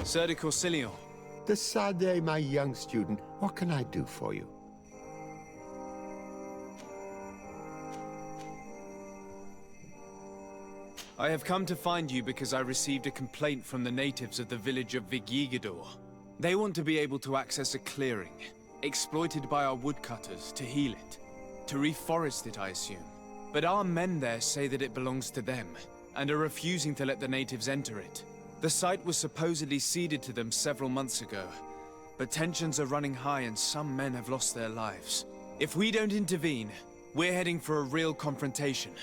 Sir de Courcillon. Decidez, my young student, what can I do for you? I have come to find you because I received a complaint from the natives of the village of Vigigidor. They want to be able to access a clearing, exploited by our woodcutters, to heal it. To reforest it, I assume. But our men there say that it belongs to them, and are refusing to let the natives enter it. The site was supposedly ceded to them several months ago, but tensions are running high and some men have lost their lives. If we don't intervene, we're heading for a real confrontation.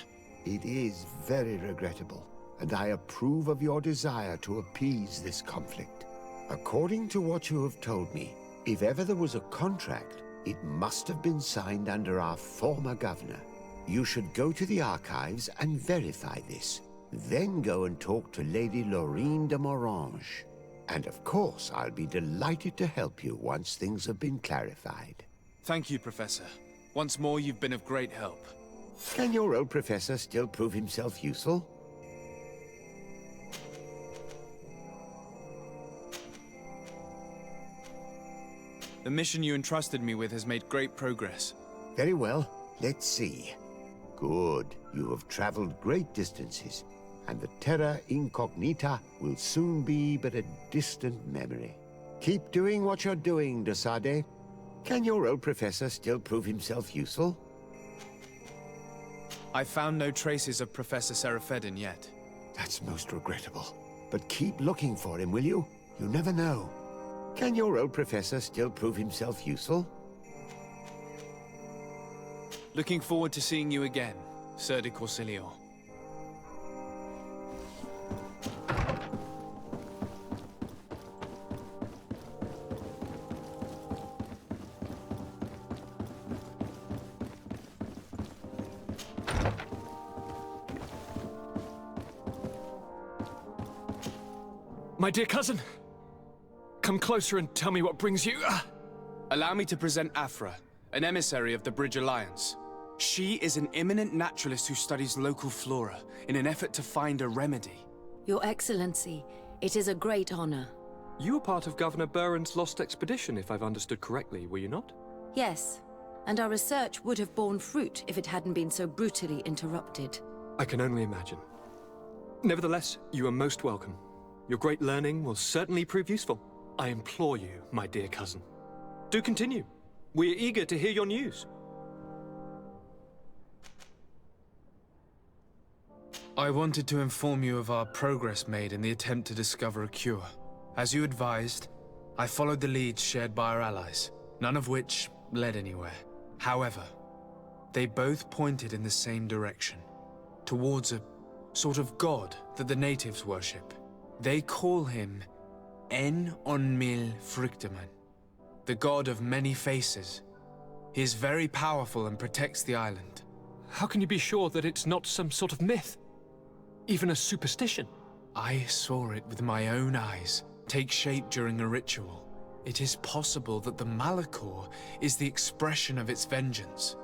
It is very regrettable, and I approve of your desire to appease this conflict. According to what you have told me, if ever there was a contract, it must have been signed under our former governor. You should go to the archives and verify this. Then go and talk to Lady Laurine de Morange. And of course, I'll be delighted to help you once things have been clarified. Thank you, Professor. Once more, you've been of great help. Can your old professor still prove himself useful? The mission you entrusted me with has made great progress. Very well. Let's see. Good. You have traveled great distances, and the terra incognita will soon be but a distant memory. Keep doing what you're doing, de Sade. Can your old professor still prove himself useful? I found no traces of Professor Sérène yet. That's most regrettable. But keep looking for him, will you? You never know. Can your old professor still prove himself useful? Looking forward to seeing you again, Sir de Courcillon. My dear cousin, come closer and tell me what brings you. Allow me to present Afra, an emissary of the Bridge Alliance. She is an eminent naturalist who studies local flora in an effort to find a remedy. Your Excellency, it is a great honor. You were part of Governor Buren's lost expedition, if I've understood correctly, were you not? Yes, and our research would have borne fruit if it hadn't been so brutally interrupted. I can only imagine. Nevertheless, you are most welcome. Your great learning will certainly prove useful. I implore you, my dear cousin. Do continue. We are eager to hear your news. I wanted to inform you of our progress made in the attempt to discover a cure. As you advised, I followed the leads shared by our allies, none of which led anywhere. However, they both pointed in the same direction, towards a sort of god that the natives worship. They call him En Onmil Frictaman, the god of many faces. He is very powerful and protects the island. How can you be sure that it's not some sort of myth? Even a superstition? I saw it with my own eyes take shape during a ritual. It is possible that the Malachor is the expression of its vengeance.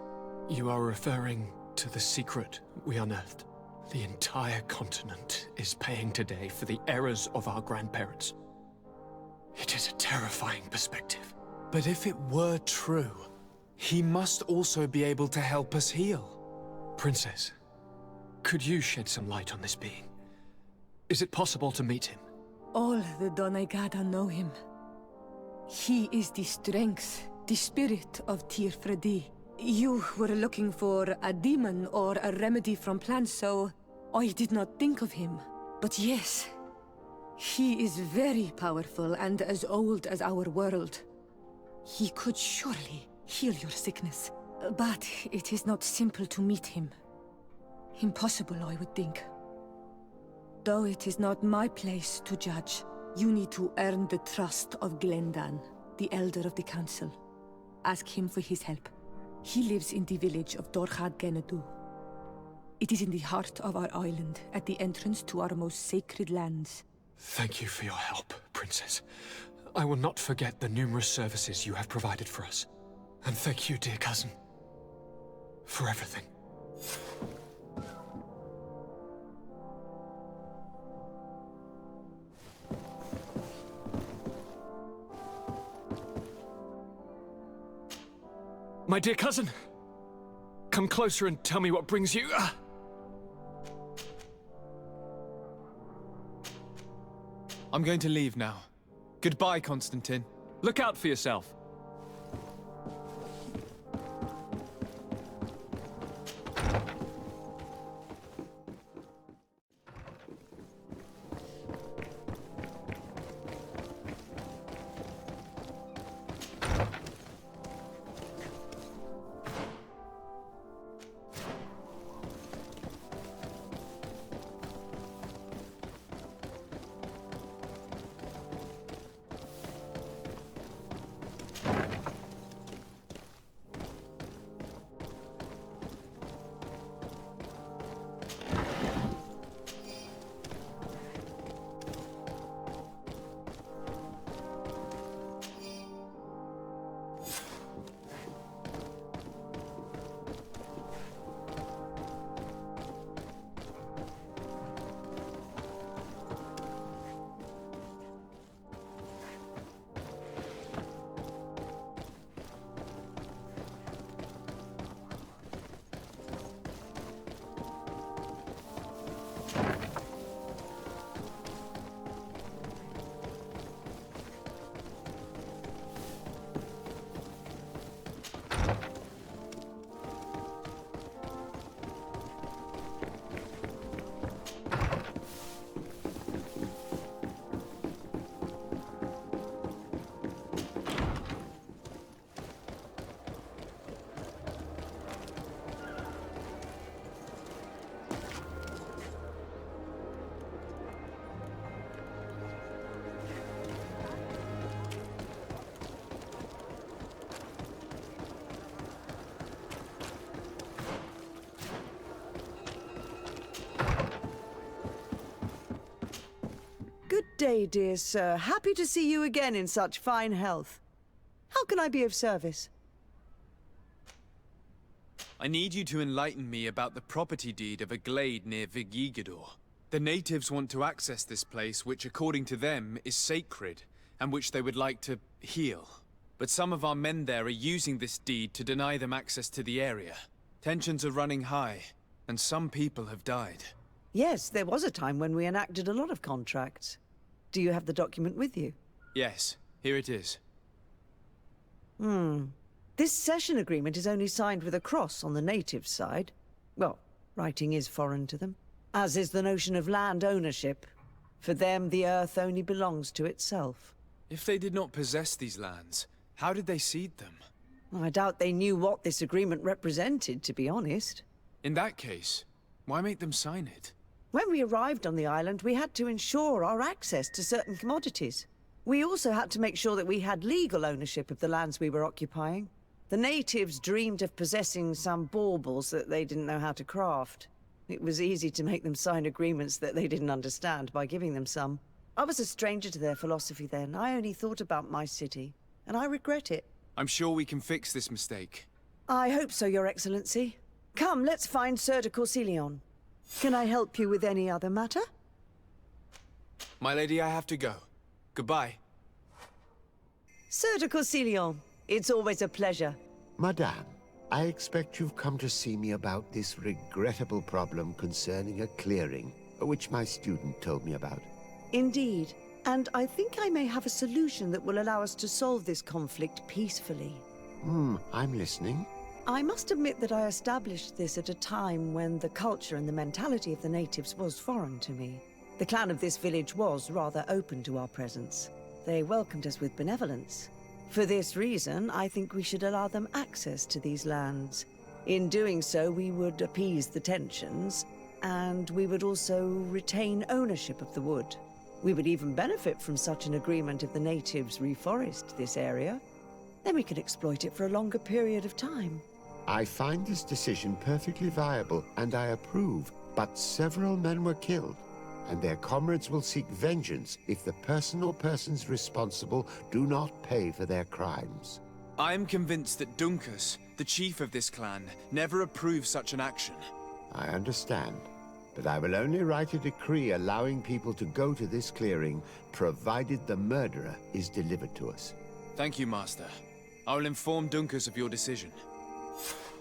You are referring to the secret we unearthed. The entire continent is paying today for the errors of our grandparents. It is a terrifying perspective. But if it were true, he must also be able to help us heal. Princess, could you shed some light on this being? Is it possible to meet him? All the Donegada know him. He is the strength, the spirit of Tirfredi. You were looking for a demon or a remedy from plants, so I did not think of him. But yes, he is very powerful and as old as our world. He could surely heal your sickness. But it is not simple to meet him. Impossible, I would think. Though it is not my place to judge, you need to earn the trust of Glendan, the elder of the council. Ask him for his help. He lives in the village of Dorhadgenedu. It is in the heart of our island, at the entrance to our most sacred lands. Thank you for your help, Princess. I will not forget the numerous services you have provided for us. And thank you, dear cousin, for everything. My dear cousin, come closer and tell me what brings you. I'm going to leave now. Goodbye, Constantine. Look out for yourself. Good day, dear sir. Happy to see you again in such fine health. How can I be of service? I need you to enlighten me about the property deed of a glade near Vigigidor. The natives want to access this place, which according to them is sacred, and which they would like to heal. But some of our men there are using this deed to deny them access to the area. Tensions are running high, and some people have died. Yes, there was a time when we enacted a lot of contracts. Do you have the document with you? Yes, here it is. This cession agreement is only signed with a cross on the native side. Well, writing is foreign to them, as is the notion of land ownership. For them, the earth only belongs to itself. If they did not possess these lands, how did they cede them? I doubt they knew what this agreement represented, to be honest. In that case, why make them sign it? When we arrived on the island, we had to ensure our access to certain commodities. We also had to make sure that we had legal ownership of the lands we were occupying. The natives dreamed of possessing some baubles that they didn't know how to craft. It was easy to make them sign agreements that they didn't understand by giving them some. I was a stranger to their philosophy then. I only thought about my city, and I regret it. I'm sure we can fix this mistake. I hope so, Your Excellency. Come, let's find Sir de Courcillon. Can I help you with any other matter? My lady, I have to go. Goodbye. Sir de Courcillon, it's always a pleasure. Madame, I expect you've come to see me about this regrettable problem concerning a clearing, which my student told me about. Indeed. And I think I may have a solution that will allow us to solve this conflict peacefully. I'm listening. I must admit that I established this at a time when the culture and the mentality of the natives was foreign to me. The clan of this village was rather open to our presence. They welcomed us with benevolence. For this reason, I think we should allow them access to these lands. In doing so, we would appease the tensions, and we would also retain ownership of the wood. We would even benefit from such an agreement if the natives reforest this area. Then we could exploit it for a longer period of time. I find this decision perfectly viable, and I approve, but several men were killed, and their comrades will seek vengeance if the person or persons responsible do not pay for their crimes. I am convinced that Duncus, the chief of this clan, never approved such an action. I understand, but I will only write a decree allowing people to go to this clearing, provided the murderer is delivered to us. Thank you, Master. I will inform Duncus of your decision. Kongregację.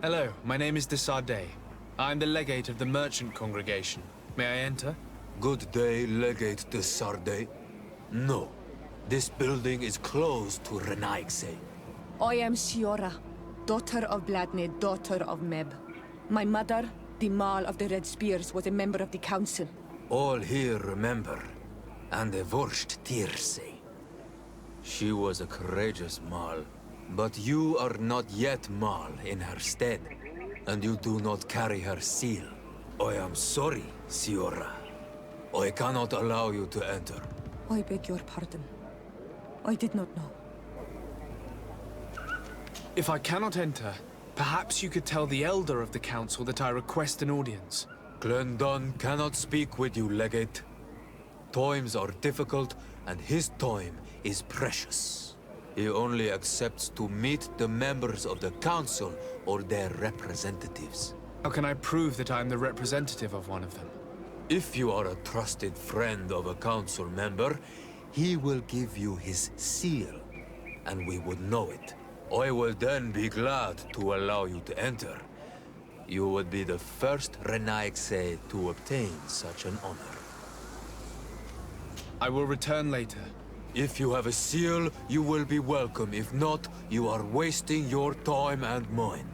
Hello, my name is de Sardé. I'm the legate of the merchant congregation. May I enter? Good day, Legate de Sardé. No, this building is closed to Renaigse. I am Siora, daughter of Bladne, daughter of Meb. My mother, the Mal of the Red Spears, was a member of the council. All here remember, and the Vorst Tirse. She was a courageous Mal, but you are not yet Mal in her stead, and you do not carry her seal. I am sorry, Siora. I cannot allow you to enter. I beg your pardon. I did not know. If I cannot enter, perhaps you could tell the elder of the council that I request an audience. Glendon cannot speak with you, Legate. Times are difficult, and his time is precious. He only accepts to meet the members of the council or their representatives. How can I prove that I am the representative of one of them? If you are a trusted friend of a council member, he will give you his seal, and we would know it. I will then be glad to allow you to enter. You would be the first Renaigse to obtain such an honor. I will return later. If you have a seal, you will be welcome. If not, you are wasting your time and mine.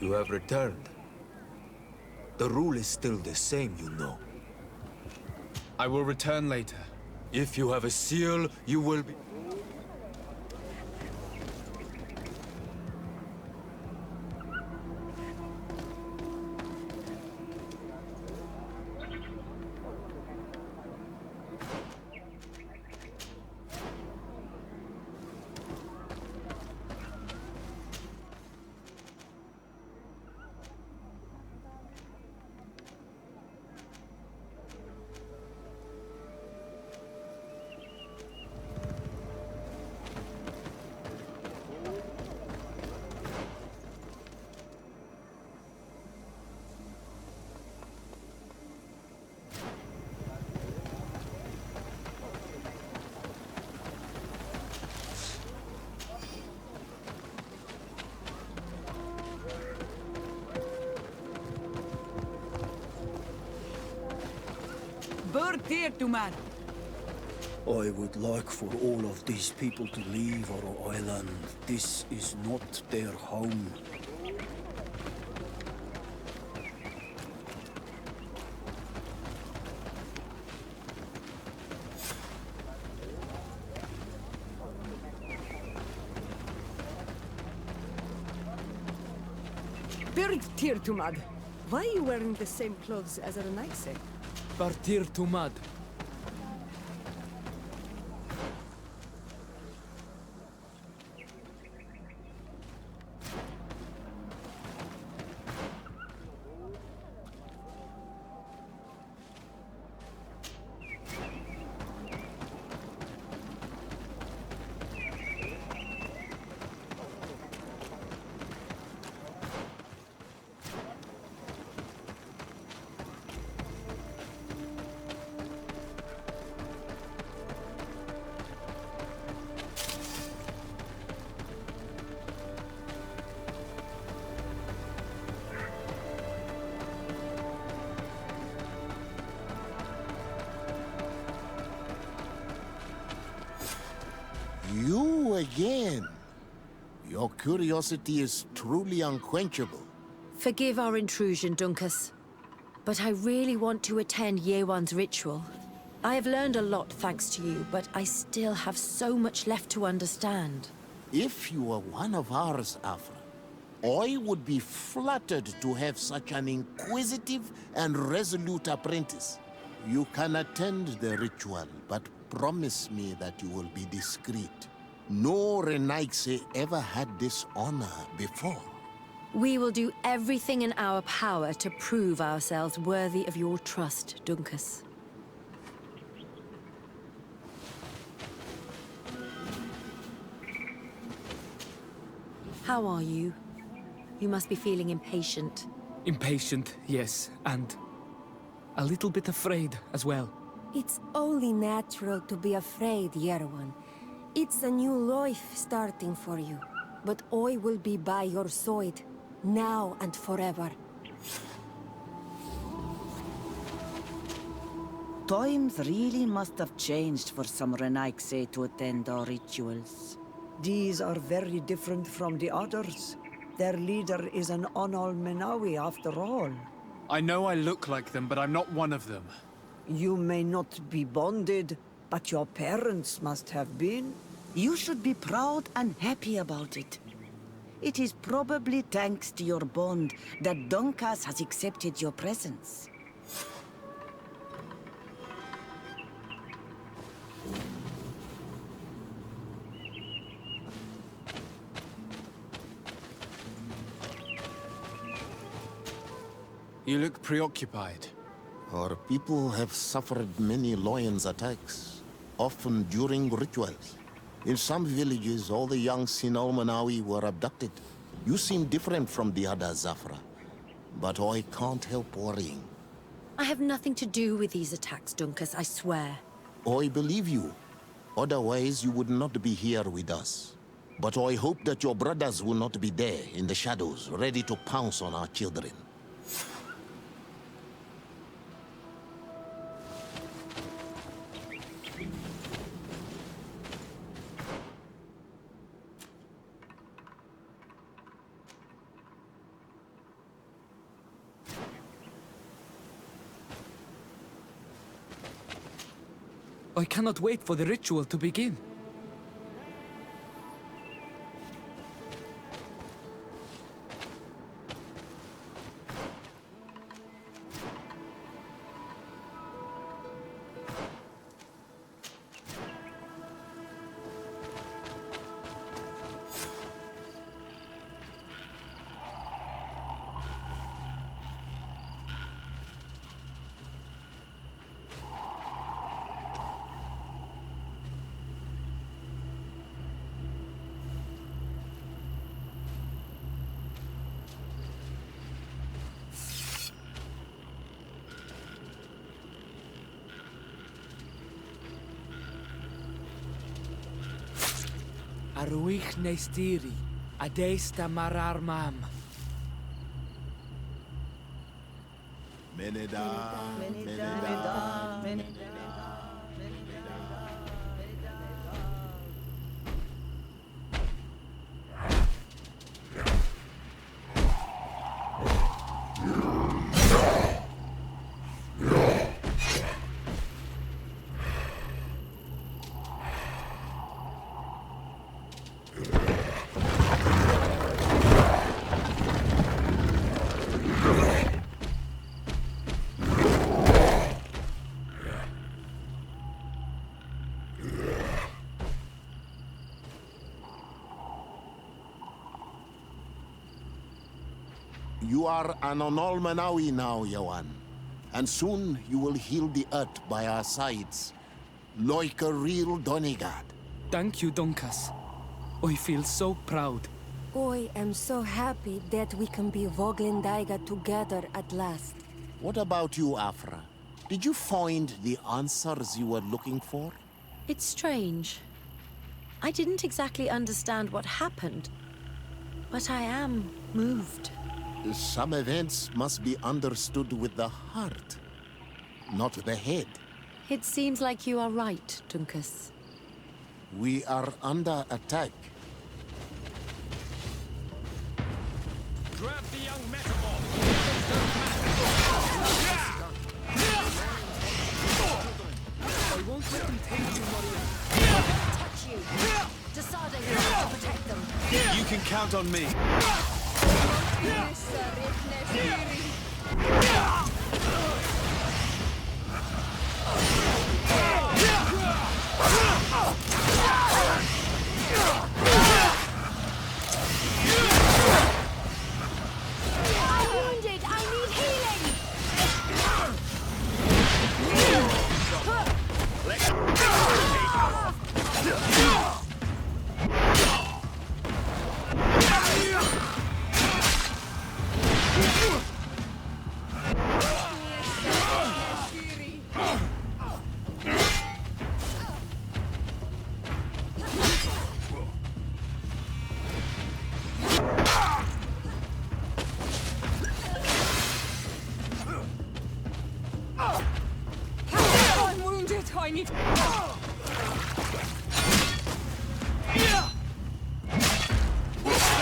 You have returned. The rule is still the same, you know. I will return later. If you have a seal, you will be... I would like for all of these people to leave our island. This is not their home. Tirtumad, why are you wearing the same clothes as a Renaigse? Partir Tumad. You again. Your curiosity is truly unquenchable. Forgive our intrusion, Dunkus. But I really want to attend Yewan's ritual. I have learned a lot thanks to you, but I still have so much left to understand. If you are one of ours, Afra, I would be flattered to have such an inquisitive and resolute apprentice. You can attend the ritual, but promise me that you will be discreet. No Renaigse ever had this honor before. We will do everything in our power to prove ourselves worthy of your trust, Dunkus. How are you? You must be feeling impatient. Impatient, yes, and a little bit afraid as well. It's only natural to be afraid, Yerewan. It's a new life starting for you. But I will be by your side, now and forever. Times really must have changed for some Renaigse to attend our rituals. These are very different from the others. Their leader is an Onol Menawi after all. I know I look like them, but I'm not one of them. You may not be bonded, but your parents must have been. You should be proud and happy about it. It is probably thanks to your bond that Donkas has accepted your presence. You look preoccupied. Our people have suffered many lions attacks, often during rituals. In some villages, all the young Sinalmanawi were abducted. You seem different from the other Zafra, but I can't help worrying. I have nothing to do with these attacks, Dunkas, I swear. I believe you. Otherwise, you would not be here with us. But I hope that your brothers will not be there in the shadows, ready to pounce on our children. I cannot wait for the ritual to begin. Aruich nestiri, adesta marar mam. Meneda, Meneda. You are an Onolmanawi now, Yawan. And soon you will heal the earth by our sides, like a real Donegad. Thank you, Donkas. I feel so proud. I am so happy that we can be Voglendaiga together at last. What about you, Afra? Did you find the answers you were looking for? It's strange. I didn't exactly understand what happened, but I am moved. Some events must be understood with the heart, not the head. It seems like you are right, Dunkas. We are under attack. Grab the young metamorph! I won't let them take you, Maria. Touch you! Desade will have to protect them. You can count on me. I'm wounded! I need healing! I'm wounded. I need. The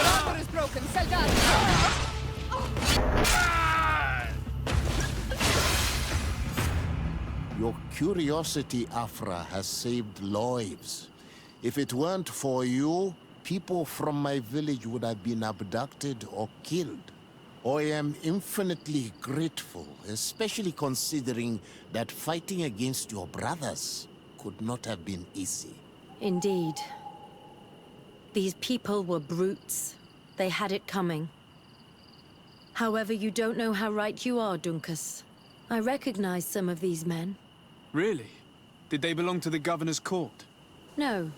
armor is broken. Soldat. Your curiosity, Afra, has saved lives. If it weren't for you, people from my village would have been abducted or killed. I am infinitely grateful, especially considering that fighting against your brothers could not have been easy. Indeed. These people were brutes. They had it coming. However, you don't know how right you are, Dunkus. I recognize some of these men. Really? Did they belong to the governor's court? No.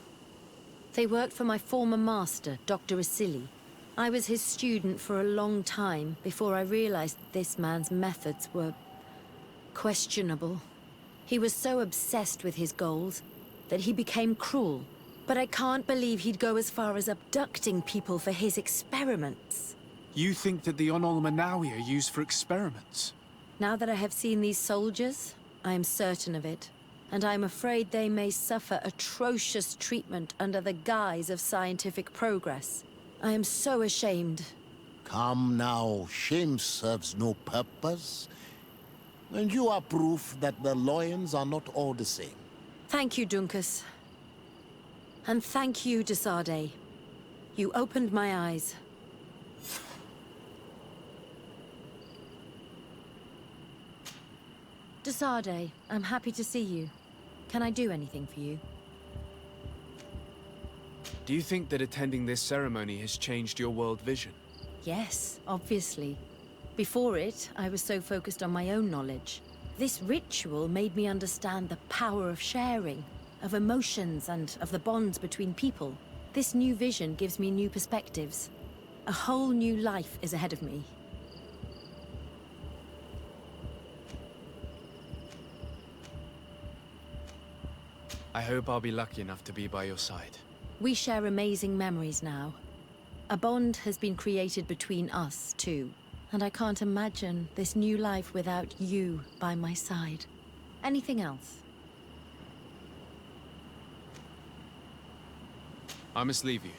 They worked for my former master, Dr. Asili. I was his student for a long time before I realized that this man's methods were questionable. He was so obsessed with his goals that he became cruel. But I can't believe he'd go as far as abducting people for his experiments. You think that the Onol Manawi are used for experiments? Now that I have seen these soldiers, I am certain of it. And I'm afraid they may suffer atrocious treatment under the guise of scientific progress. I am so ashamed. Come now, shame serves no purpose. And you are proof that the lions are not all the same. Thank you, Dunkus. And thank you, de Sardet. You opened my eyes. De Sardet, I'm happy to see you. Can I do anything for you? Do you think that attending this ceremony has changed your world vision? Yes, obviously. Before it, I was so focused on my own knowledge. This ritual made me understand the power of sharing, of emotions, and of the bonds between people. This new vision gives me new perspectives. A whole new life is ahead of me. I hope I'll be lucky enough to be by your side. We share amazing memories now. A bond has been created between us, too. And I can't imagine this new life without you by my side. Anything else? I must leave you.